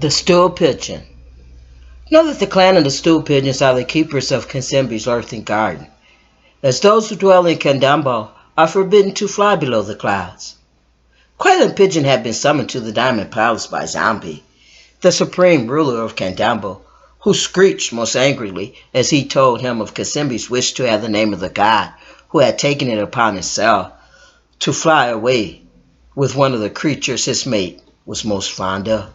The Stool Pigeon. Know that the clan of the Stool Pigeons are the keepers of Kansembe's earthen garden, as those who dwell in Candomble are forbidden to fly below the clouds. Qualin Pigeon had been summoned to the Diamond Palace by Zambi, the supreme ruler of Candomble, who screeched most angrily as he told him of Kansembe's wish to have the name of the god who had taken it upon himself to fly away with one of the creatures his mate was most fond of.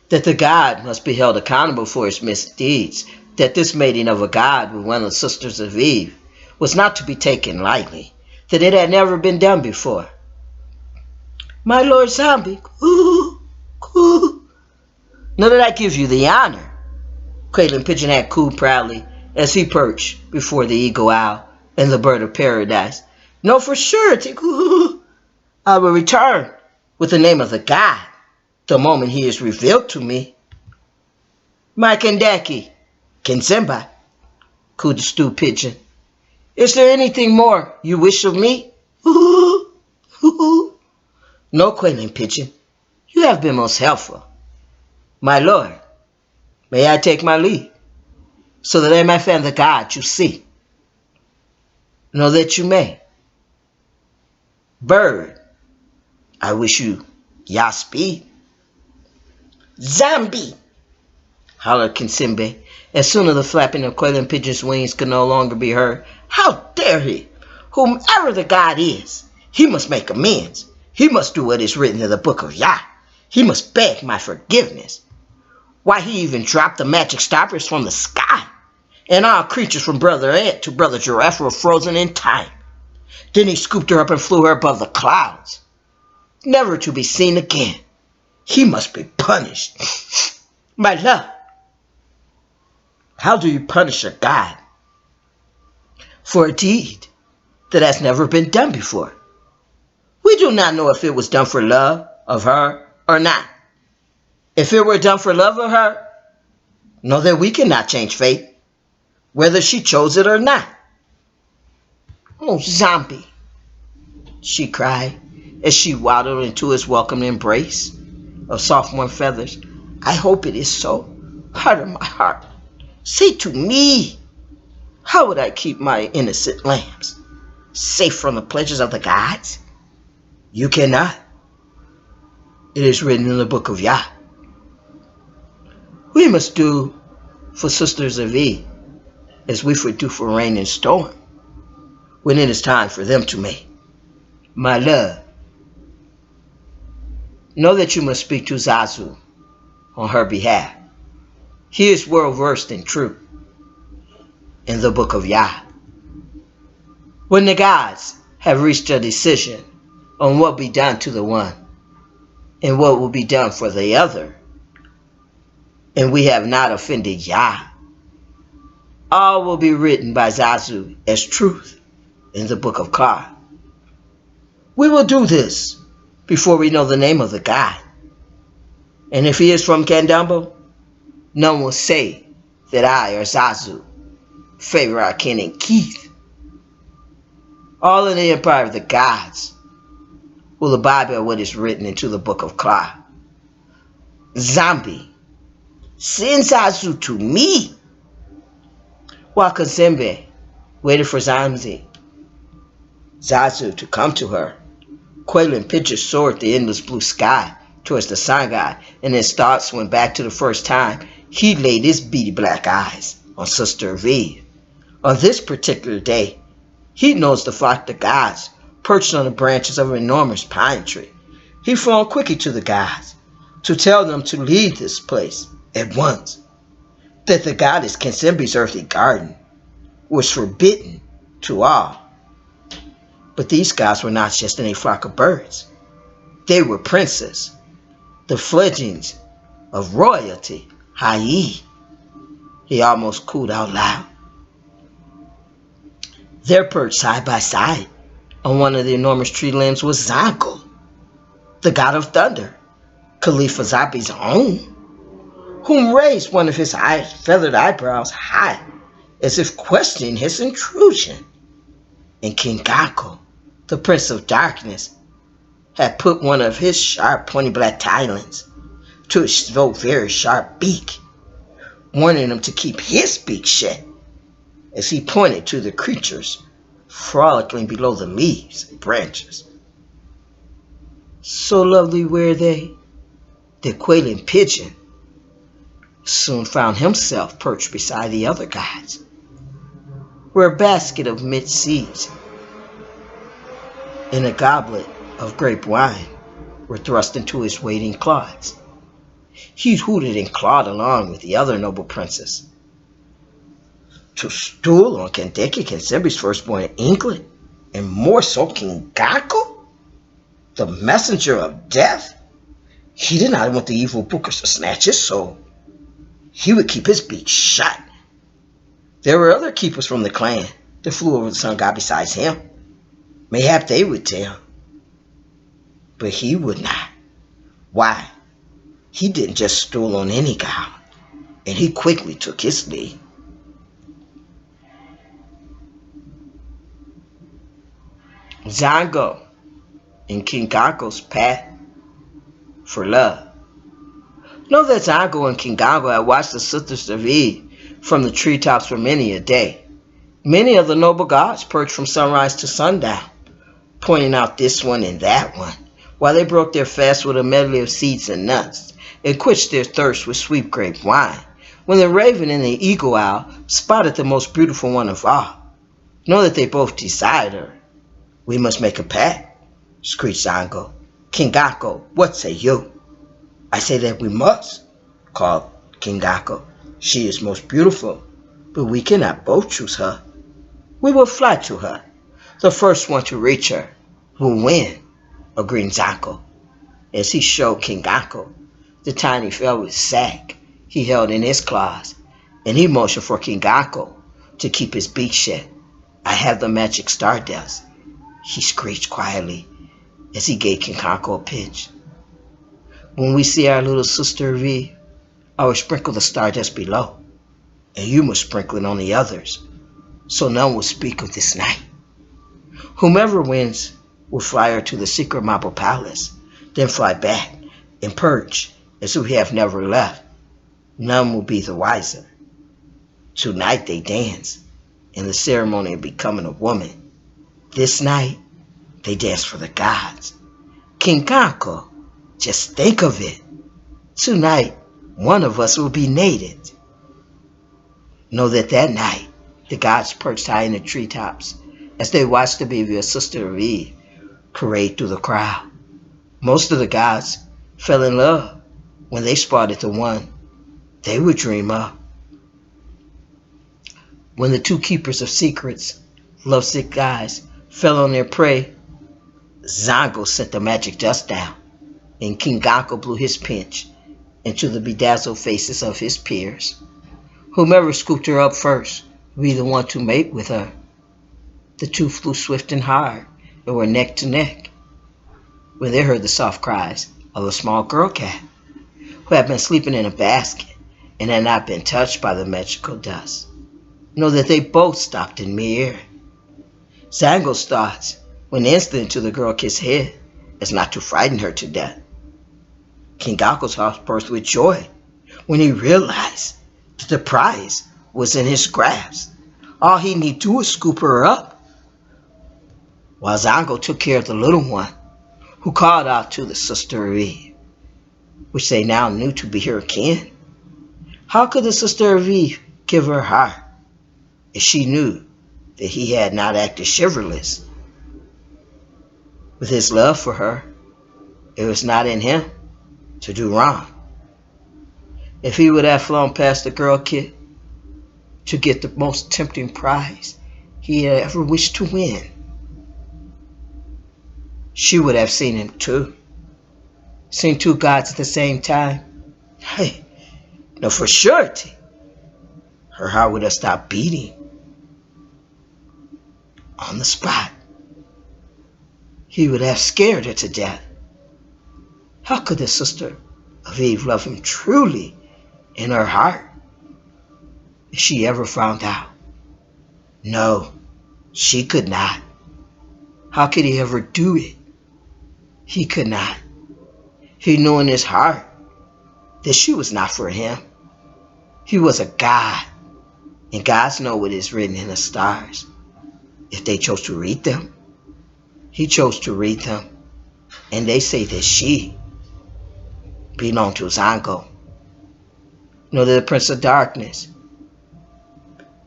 That the god must be held accountable for his misdeeds, that this mating of a god with one of the sisters of Eve was not to be taken lightly, that it had never been done before. My Lord Zambi, now that I give you the honor, Qualin Pigeon had cooed proudly as he perched before the eagle owl and the bird of paradise. Know for sure, I will return with the name of the god the moment he is revealed to me. My Kandaki, Kansembe, cooed the Stool Pigeon. Is there anything more you wish of me? No, Qualin Pigeon, you have been most helpful. My lord, may I take my leave, so that I may find the god you see? Know that you may. Bird, I wish you Godspeed. Zambi, hollered Kansembe, as soon as the flapping of Qualin Pigeon's wings could no longer be heard. How dare he? Whomever the god is, he must make amends. He must do what is written in the book of Yah. He must beg my forgiveness. Why, he even dropped the magic stoppers from the sky, and all creatures from Brother Ant to Brother Giraffe were frozen in time. Then he scooped her up and flew her above the clouds, never to be seen again. He must be punished. My love, how do you punish a god for a deed that has never been done before? We do not know if it was done for love of her or not. If it were done for love of her, know that we cannot change fate, whether she chose it or not. Oh, Zambi, she cried as she waddled into his welcome embrace of soft warm feathers. I hope it is so. Heart of my heart, say to me, how would I keep my innocent lambs safe from the pleasures of the gods? You cannot. It is written in the book of Yah. We must do for sisters of Eve as we would do for rain and storm when it is time for them to mate. My love, know that you must speak to Zazu on her behalf. He is well versed in truth in the book of Yah. When the gods have reached a decision on what will be done to the one and what will be done for the other, and we have not offended Yah, all will be written by Zazu as truth in the book of Ka. We will do this before we know the name of the god. And if he is from Candomble, none will say that I or Zazu favor our kin and Keith. All in the empire of the gods will abide by what is written into the book of Ka. Zambi, send Zazu to me. While Kansembe waited for Zazu to come to her, Qualin Pigeon soared the endless blue sky towards the sun god, and his thoughts went back to the first time he laid his beady black eyes on Sister of Eve. On this particular day, he noticed the flock of gods perched on the branches of an enormous pine tree. He flown quickly to the gods to tell them to leave this place at once, that the goddess Kansembe's earthly garden was forbidden to all. But these gods were not just any flock of birds. They were princes, the fledglings of royalty. Hai! He almost cooed out loud. There perched side by side on one of the enormous tree limbs was Zanko, the god of thunder, Khalifa Zambi's own, whom raised one of his feathered eyebrows high as if questioning his intrusion, and King Gako, the Prince of Darkness, had put one of his sharp, pointy black talons to his very sharp beak, warning him to keep his beak shut as he pointed to the creatures frolicking below the leaves and branches. So lovely were they that Qualin Pigeon soon found himself perched beside the other gods, where a basket of mint seeds and a goblet of grape wine were thrust into his waiting claws. He hooted and clawed along with the other noble princes to Stool on Candomble, Zambi's firstborn in England, and more so King Gako, the messenger of death. He did not want the evil bookers to snatch his soul. He would keep his beak shut. There were other keepers from the clan that flew over the sun god besides him. Mayhap they would tell. But he would not. Why? He didn't just stool on any god, and he quickly took his leave. Zango in King Gako's path for love. Know that Zango and King Gako had watched the sisters of Eve from the treetops for many a day. Many of the noble gods perched from sunrise to sundown, pointing out this one and that one, while they broke their fast with a medley of seeds and nuts, and quenched their thirst with sweet grape wine, when the raven and the eagle owl spotted the most beautiful one of all. Know that they both desired her. We must make a pact, screeched Zango. King Gako, what say you? I say that we must, called King Gako. She is most beautiful, but we cannot both choose her. We will fly to her. The first one to reach her will win, agreed Zango, as he showed King Gako the tiny velvet sack he held in his claws, and he motioned for King Gako to keep his beak shut. I have the magic stardust, he screeched quietly as he gave King Gako a pinch. When we see our little sister Eve, I will sprinkle the stardust below, and you must sprinkle it on the others, so none will speak of this night. Whomever wins will fly her to the secret marble palace, then fly back and perch as if we have never left. None will be the wiser. Tonight they dance in the ceremony of becoming a woman. This night they dance for the gods. King Gako, just think of it. Tonight one of us will be mated. Know that night the gods perched high in the treetops as they watched the baby of Sister Eve parade through the crowd. Most of the gods fell in love when they spotted the one they would dream of. When the two keepers of secrets, lovesick guys, fell on their prey, Zango sent the magic dust down, and King Gako blew his pinch into the bedazzled faces of his peers. Whomever scooped her up first would be the one to mate with her. The two flew swift and hard and were neck to neck when they heard the soft cries of a small girl cat who had been sleeping in a basket and had not been touched by the magical dust. Know that they both stopped in mid-air. Zango's thoughts went instantly to the girl kid's head as not to frighten her to death. King Gako's heart burst with joy when he realized that the prize was in his grasp. All he need do was scoop her up, while Zango took care of the little one, who called out to the sister of Eve, which they now knew to be her kin. How could the sister of Eve give her heart if she knew that he had not acted chivalrous? With his love for her, it was not in him to do wrong. If he would have flown past the girl kid to get the most tempting prize he had ever wished to win, she would have seen him too. Seen two gods at the same time. Hey, no, for surety, her heart would have stopped beating on the spot. He would have scared her to death. How could the sister of Eve love him truly in her heart if she ever found out? No, she could not. How could he ever do it? He could not. He knew in his heart that she was not for him. He was a god, and gods know what is written in the stars if they chose to read them. He chose to read them, and they say that she belonged to Zango. Know that the Prince of Darkness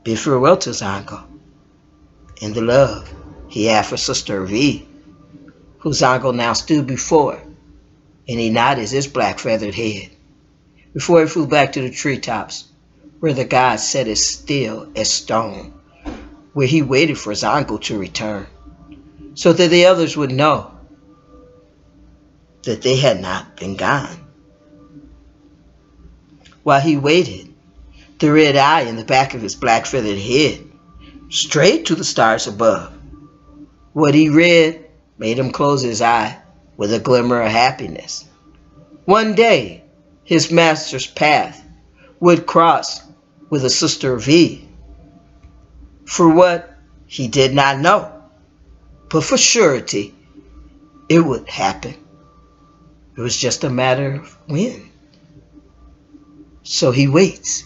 bid farewell to Zango and the love he had for Sister V, who Zango now stood before, and he nodded his black feathered head before he flew back to the treetops, where the god sat as still as stone, where he waited for Zango to return, so that the others would know that they had not been gone. While he waited, the red eye in the back of his black feathered head strayed to the stars above. What he read made him close his eye with a glimmer of happiness. One day, his master's path would cross with a Sister V. For what, he did not know, but for surety, it would happen. It was just a matter of when. So he waits.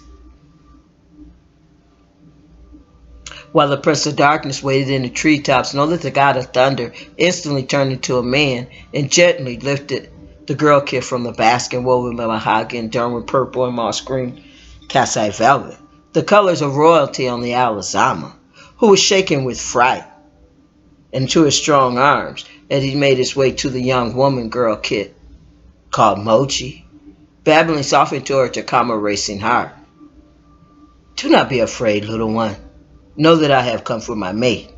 While the Prince of Darkness waited in the treetops, know that the God of Thunder instantly turned into a man and gently lifted the girl kid from the basket woven by mahogany and done with purple and moss green Kasai velvet, the colors of royalty on the Alazama, who was shaken with fright, into his strong arms as he made his way to the young woman girl kid called Mochi, babbling softly to her to calm her racing heart. Do not be afraid, little one. Know that I have come for my mate.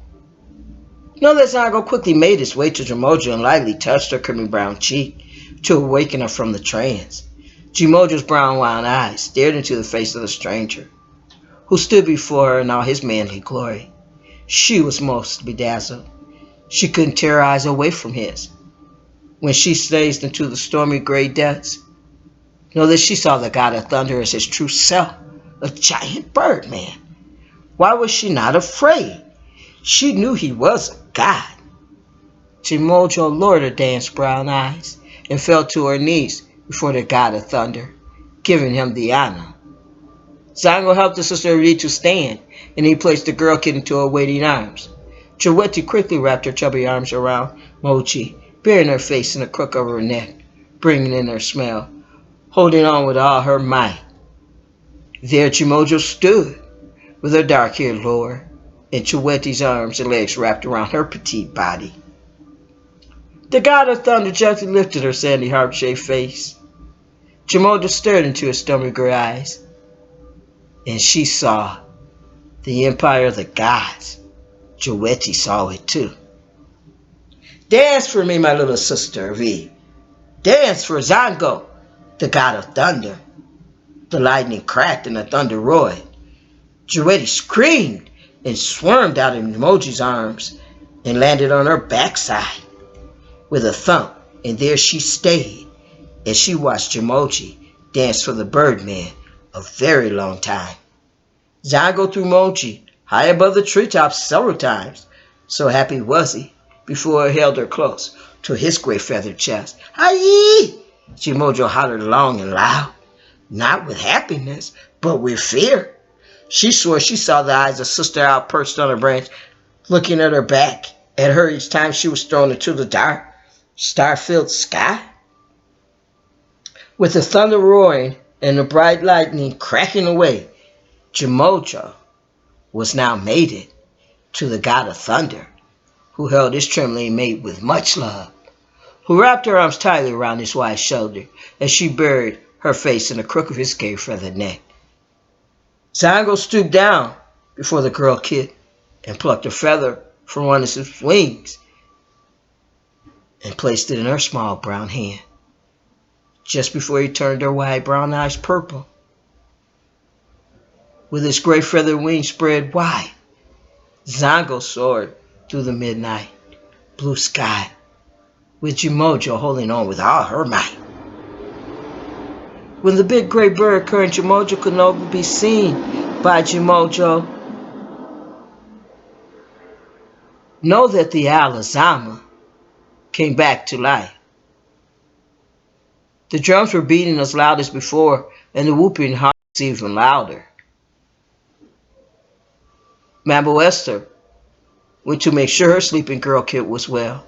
Know that Zango quickly made his way to Jimojo and lightly touched her creamy brown cheek to awaken her from the trance. Jimojo's brown-wide eyes stared into the face of the stranger, who stood before her in all his manly glory. She was most bedazzled. She couldn't tear her eyes away from his. When she gazed into the stormy gray depths, know that she saw the God of Thunder as his true self, a giant bird man. Why was she not afraid? She knew he was a god. Jimojo lowered her danced brown eyes and fell to her knees before the God of Thunder, giving him the honor. Zango helped the Sister V to stand, and he placed the girl kid into her waiting arms. Chiwetti quickly wrapped her chubby arms around Mochi, burying her face in the crook of her neck, bringing in her smell, holding on with all her might. There Jimojo stood, with her dark hair lower, and Chiwetti's arms and legs wrapped around her petite body. The God of Thunder gently lifted her sandy heart-shaped face. Jimojo stared into her stormy gray eyes, and she saw the empire of the gods. Chiwetti saw it too. Dance for me, my little Sister V. Dance for Zango, the God of Thunder. The lightning cracked and the thunder roared. Chiwetti screamed and swarmed out of Emoji's arms and landed on her backside with a thump, and there she stayed as she watched Emoji dance for the Birdman a very long time. Zango threw Mochi high above the treetops several times, so happy was he, before he held her close to his great feathered chest. Hi-yee! Jimojo hollered long and loud, not with happiness, but with fear. She swore she saw the eyes of Sister Owl perched on a branch, looking at her back, at her each time she was thrown into the dark, star-filled sky. With the thunder roaring and the bright lightning cracking away, Jimojo was now mated to the God of Thunder, who held his trembling mate with much love, who wrapped her arms tightly around his wide shoulder as she buried her face in the crook of his gay feathered neck. Zango stooped down before the girl kid and plucked a feather from one of his wings and placed it in her small brown hand, just before he turned her wide brown eyes purple. With his great feathered wings spread wide, Zango soared through the midnight blue sky, with Jimojo holding on with all her might. When the big gray bird current Jimojo could no longer be seen by Jimojo, Know that the Alazama came back to life. The drums were beating as loud as before, and the whooping was even louder. Mambo Esther went to make sure her sleeping girl kid was well.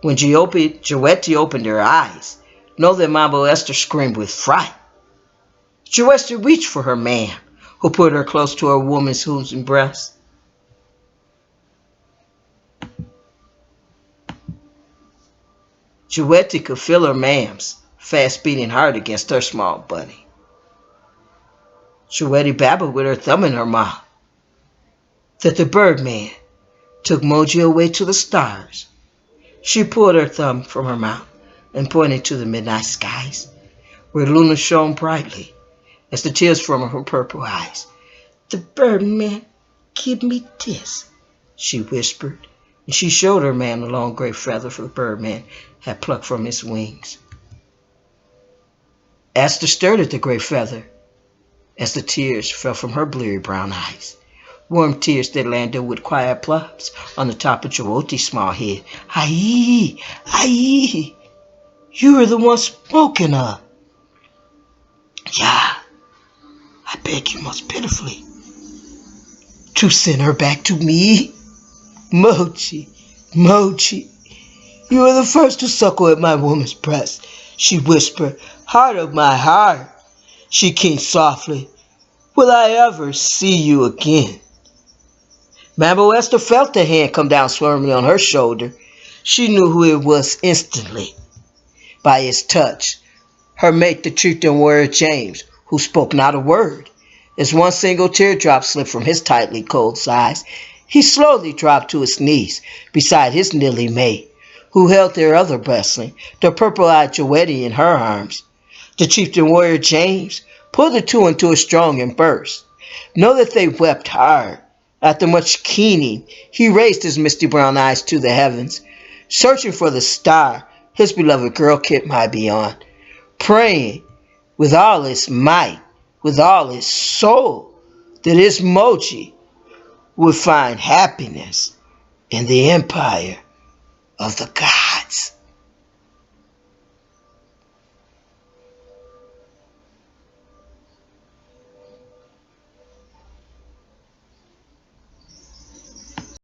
When Joetti opened her eyes, know that Mambo Esther screamed with fright. Joetti reached for her man, who put her close to her woman's oozing breast. Joetti could feel her man's fast beating heart against her small body. Joetti babbled with her thumb in her mouth that the Birdman took Moji away to the stars. She pulled her thumb from her mouth and pointed to the midnight skies, where Luna shone brightly as the tears from her purple eyes. The Birdman give me this, she whispered, and she showed her man the long gray feather the Birdman had plucked from his wings. Esther stared at the gray feather as the tears fell from her bleary brown eyes. Warm tears that landed with quiet plops on the top of Joetti's small head. Aye, aye, you are the one spoken of. Yeah, I beg you most pitifully to send her back to me. Moji, Moji, you are the first to suckle at my woman's breast, she whispered. Heart of my heart, she keened softly, will I ever see you again? Mambo Esther felt the hand come down firmly on her shoulder. She knew who it was instantly. By his touch, her mate, the chieftain warrior James, who spoke not a word. As one single teardrop slipped from his tightly closed eyes, he slowly dropped to his knees beside his kneeling mate, who held their other blessing, the purple-eyed Joetti, in her arms. The chieftain warrior James pulled the two into a strong embrace. Know that they wept hard. After much keening, he raised his misty brown eyes to the heavens, searching for the star his beloved girl kid might be on, praying with all his might, with all his soul, that his Moji would find happiness in the empire of the gods.